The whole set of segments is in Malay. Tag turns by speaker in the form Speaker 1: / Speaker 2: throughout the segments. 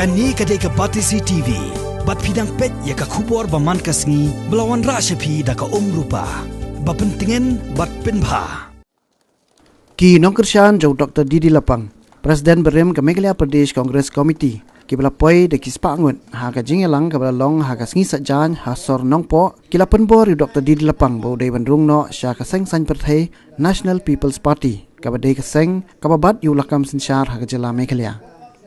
Speaker 1: Kani kadai ke Batisi TV. Bat pidang pet ya ka kubor baman kasngi belawan rasyapi da ka rupa. Bapentingan bat penbha.
Speaker 2: Ki nongkersyan jau Dr. Didi Lapang, Presiden Berem ke Meghalaya Pradesh Congress Committee. Ki bela poi de kispangun ha ka jingelang ka bela long ha ka sngi sajan ha sor nongpo kila penbor Dr. Didi Lapang bo de bandrung no sya ka seng san perthai National People's Party ka ba de ka seng ka ba bat yu lakam sinchar ha ka jela Meghalaya.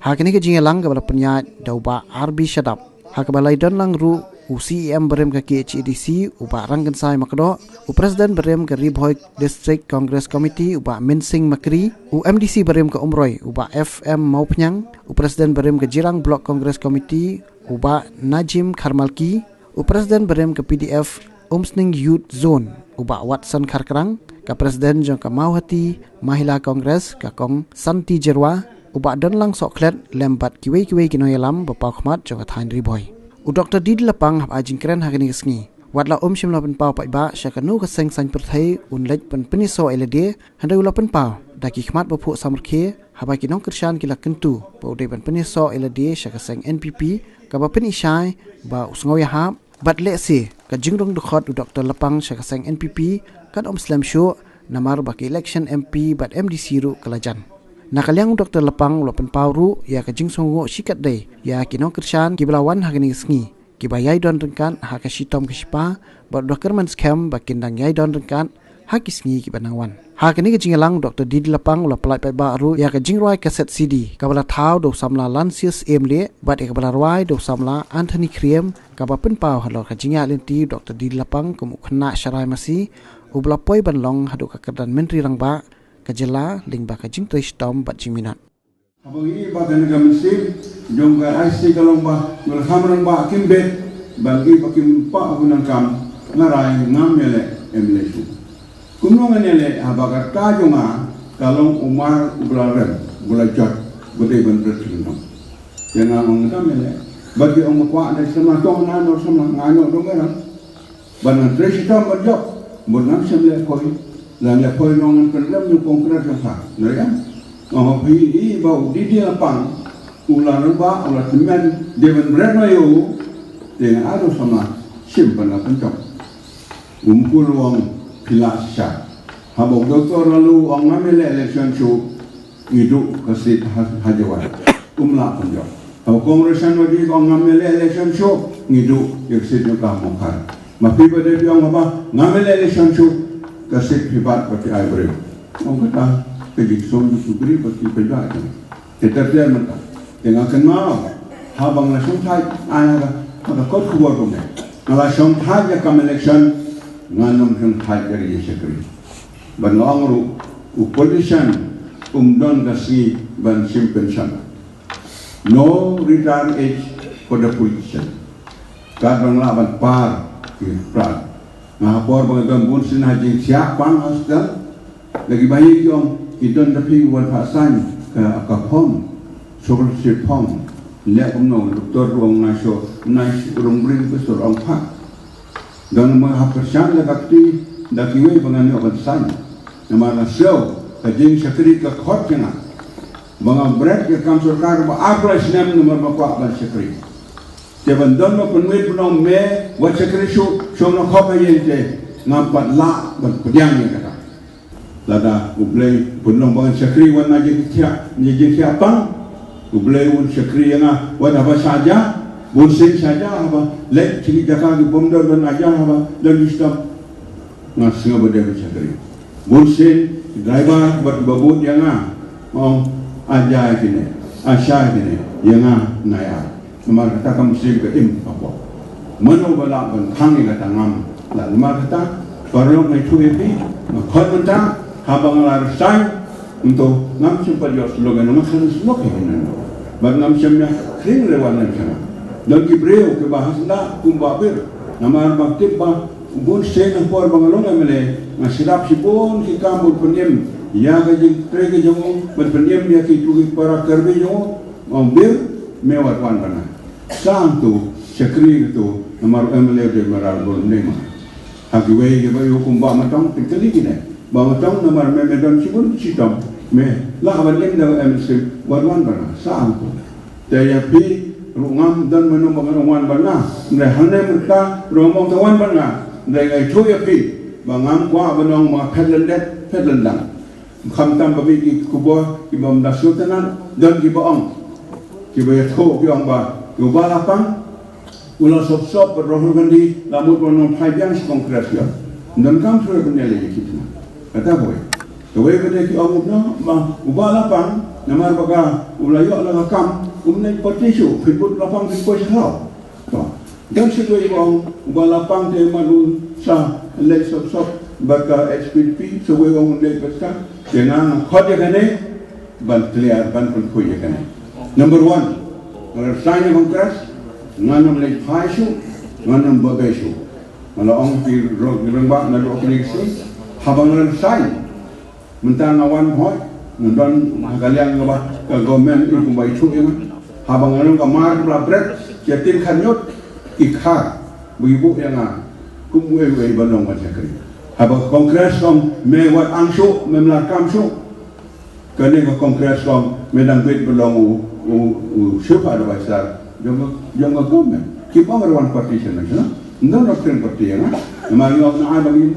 Speaker 2: Ha kini ke jingelang ka bela penyat dauba RB Shadap ha ka bela don lang ru UCM Berem ke KHEDC uba rangkan sai makdo u Presiden Berem ke Ribhoi District Congress Committee uba Minsing Makri u MDC Berem ke Umroi uba FM Maupnyang u Presiden Berem ke Jirang Block Congress Committee uba Najim Kharmalki u Presiden Berem ke PDF Umsning Youth Zone uba Watson Kharkrang ka Presiden jong ke Mauhati Mahila Congress ka Kong Santi Jerwa uba don lang soklet lembat kiwe-kiwe kinoyalam bapau khmat jong ke Thain Ribhoi. U Dr. Didi Lapang hab ajing keren hakini kesngi. Watla shimla pen pau pai ba syakanu ka seng san perthai un lej pen peniso elede handai ula pen pau daki khmat bapu samrkhe haba kinong kersyan kila kentu ba de pen peniso elede syaka seng NPP ka ba pen isai ba usngau ya hab bat le se ka jingrong dukhot u Dr. Lapang syaka seng NPP kan Slam Show namar ba ki election MP bat MDC ru kalajan. Nakaliang Dr. Lapang ulapan pauru ya kajing songo sikat day ya kinong kersyan kibelawan hakini sngi kibayai don rengkan hakasitom kesipa bot dokerman scam bakindang yai don rengkan hakisngi kibanangwan hakini kajingelang Dr. Didi Lapang ulapalai pai baru ya kajing roi kaset CD kabala thau do samla Lancius Emle bat ya kabala roi do samla Anthony Kriem kabapen pau halo kajingya lenti Dr. Didi Lapang kemukna syarai masih ublapoi banlong hadu kakerdan menteri rangba kajela ling ba kajing tristom bat jiminat
Speaker 3: abagi ba ganaga mesin jong ga IC kalong ba ngul hamrang ba kimbet bagi pakim pa gunang kam ngarai ngamele emlesu kumno nganele abaga ta jonga kalong umar ublarem bulajat bude bandar sino yana ngamele bagi ong kwa ada sama tong nano sama ngano dongeran banan tristom bajok munam semle koi lang le poi nong pendam yung konkret yang sah, ya. Oh, ini bau Didi Lapang, ular ba, ular teman, Dewan Breno yo, dengan ada sama simpan lah pencok. Umpul wong pilasya, habok doktor lalu orang ngambil election show, hidup kesit hajawan, umlah pencok. Habok kongresan lagi orang ngambil election show, hidup kesit yang kamu kan. Tapi pada dia orang apa ngambil election show. Kasih privat bagi air. Orang kata pergi soal sugri bagi privat. Tetapi mereka dengan kenal habang langsung thai ayah ada kod kuat punya. Langsung thai ya kami election nganam langsung thai dari sekali. Banlang ru politician don kasih ban simpen sana. No retirement age for the politician. Kadang lawan par kira. Ngapor bangga bunsin haji siap pang asal lagi bayi jom idon tapi wan pasan ke pom soal si pom lihat umno doktor ruang naso nais urung bring besar orang pak dan menghapuskan lagi daki we bangani obat san nama naso kajing sekri ke khot kena bangga berat ke kantor kar ba apa senam nomor bakwa ban sekri Jaban don ma penwit penong me wat sekri su na khopa yente ngampat la ban pediang ni kata lada ublei penong bangan sekri wan najin tia pang ublei un sekri yang wan apa saja bunsin saja apa lek ciri jaka di bomdor dan aja apa dan istam ngasinga bade sekri bunsin driver buat babut yang aja kini asya kini yang naya Nomor kata kamu sih ke apa? Mana balak ban hangi kata ngam. Lalu nomor kata baru nak cuci pi, makot mentah habang lar sang untuk ngam sempat jual slogan nama kan slogan ini. Baru ngam semnya kering lewanan sana. Dan kibreu ke bahasa kumbapir. Nama bakti bah bun sen por bangalong amele ngasilap si bun si kamu penyem. Ya kaji trege jamu penyem ya kitu para kerbe jamu ambil mewat wan bana. Santo sekri itu nomor MLA de Maral Bornema. Hakiwe ke bayu kumba matang tikali kine. Ba matang nomor memedon sibun sitam me la habalim da MC wan bana santo. Daya pi rungam dan menunggu wan banga, dari hanya mereka rumong tawan banga, dari ngai cuy pi bangam kuah benong mga pedlendan. Khamtam babi ki kubo ki bam dasutanan dan ki baong ki bayatho ki ong ba lapang ulah sop berrohul gandi lamut menong phaibang konkretnya dan kam thur benele kitna kata boy Kawai benda ki ong no ma lapang namar baga ulayo ala kam umne potishu phibut lapang ki ko salo dan sidoi bang lapang te manu sa le sop baka HPP so we wong le basta dengan khode gane ban clear ban pun khoye gane number 1 kalau sign kongres nganam le phaishu nganam babeshu kalau ong pi rongba na do klinisi habang ran sign mentang awan hoy ndon magalian ngaba ka government ku bai chu yang habang ran ka mar bla bret jetin khanyot ikhar buibu yang kumwe we banong ma chakri Habang kongres kong mewat angsu, memlar kamsu, kene ke kongres kong medang duit belong siapa ada besar, jangan komen. Kita merawan parti sana, no dokter parti ya, memang yang ada bagi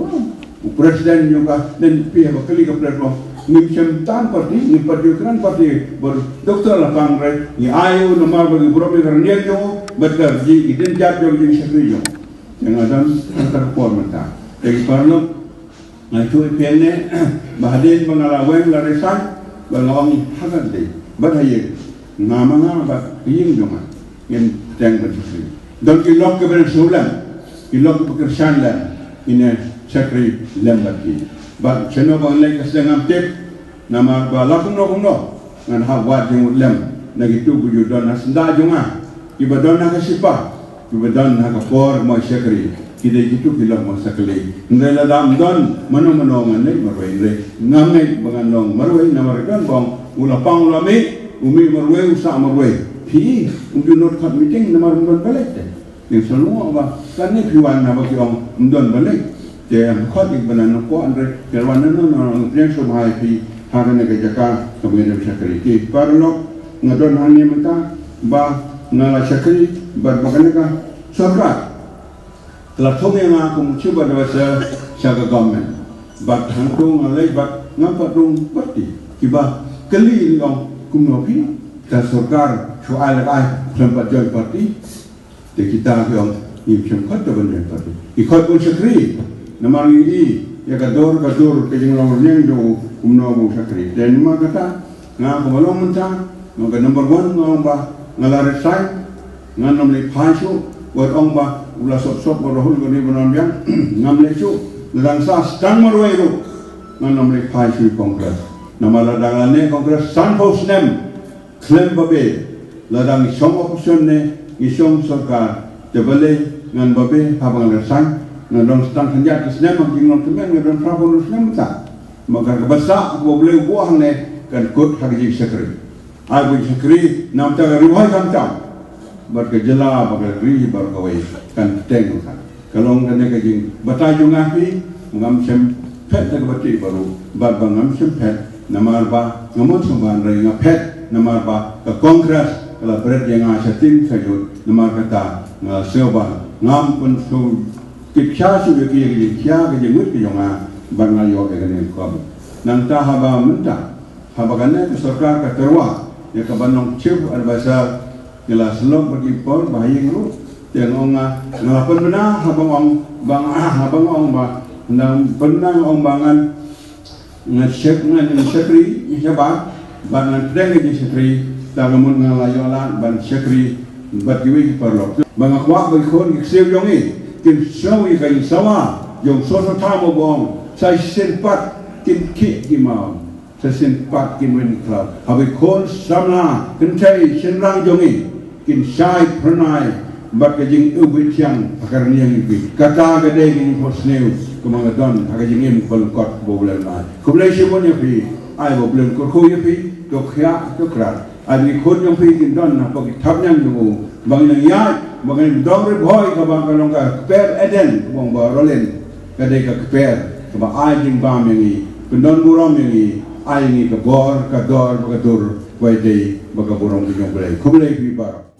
Speaker 3: presiden juga dan pihak kali ke presiden ngimcem tan parti, ngimparti kran parti ber dokter lah kongres, ni ayu nomor bagi berobat kerja jo, berkerja identitas jo jadi sekali jo, jangan ada antar format. Jadi perlu ngacuy piane bahaden mengalaweng larisan balong hagan deh badhaye nama ba ying joma yang teng bersusi dan kilok ke bersulan kilok ke pekerjaan lan ini sekri lembati ba cheno bang lek sedang tip nama ba lakuno ngan hawat jeng lem nagitu bujudon asnda jonga ibadon kasipa ibadon hakapor ma sekri kita itu bilang masa kali. Nela dam don mano ngai marwai ngai ngamai bangandong marwai namarkan bang ulah pang lami umi marwai usa marwai pi undu not kat meeting namar don balik deh. Ni semua apa kan ni piwan nama kiong don balik. Dia khot ik banan ko andre kerwan no yang subhai pi harane ke jaka kemudian syakri ki parlo ngadon hani menta ba nala syakri berbaganaka sorkat telah thong yang aku cuba bahasa syaga government bat hangtung alai bat ngapa tung parti kiba kali ngong kumnopi ta sarkar soal ai tempat join parti de kita yang nyim khat ban parti ikhat pun syakri namar ini ya kador ke jinglong nyeng jo kumno bu syakri dan ma kata ngam balong mentang maka number 1 ngong ba ngalare sai nganom le phaisu buat ong ba ulah sop berahul gani benambiang ngam lecu langsa stang marwai ru ngam le phaisu kongres nama ladangane kongres sanpos nem klem babe ladang isong option ne isong sarkar tebale ngan babe habang lesan ngadong stang senjat kesnem mangking temen ngadong prabon snem ta maka kebasa boleh buah ne kan kut haji sekre ai sekre nam ta riwai kam ta berkejala berkeri berkawai kan tengok kan kalau ngene kajing bataju ngapi ngam sem pet tak bati baru bab ngam sem pet namar ba ngamot samban rai ngapet namar ba ke kongres kalau berat yang asatin sajut namar kata seoba ngam pun su kikya su ki kya ke jemut ki jonga bangayo ke ne ko nang ta haba menta haba kana ke sarkar ka terwa ya ka banong chief advisor jelas long bagi pol bahaya lu tengok ngelapan benar habang ong ba nang benang ong bangan ngecek ngan sekri siapa ban teng di sekri tagamun ngalayolan ban sekri batiwi perlo bang akwa bagi kon kseu yongi kin sawi kai sawa yong soso tamo bong sai senpat kin ki dimau sai senpat kin wen club habi kon samna kentai senrang yongi kin syai pernai bat kajing ubit yang pakar niang ipi kata gede gini posneu kemangadon kajing im kolkot bobulan mai kumlai sibon yapi ai bobulan korko yapi dokya dokrat ai kon yang pi kin don na pagi thapnyang jumu bang yang ya bang dongre boy ka bang kalong ka per eden bong ba rolen gede ka per ka ai jing bam yang i pendon buram yang i ai ni ka bor ka dor ka dur Kuai dei baka borong binyong belai. Kau belai kiri barang.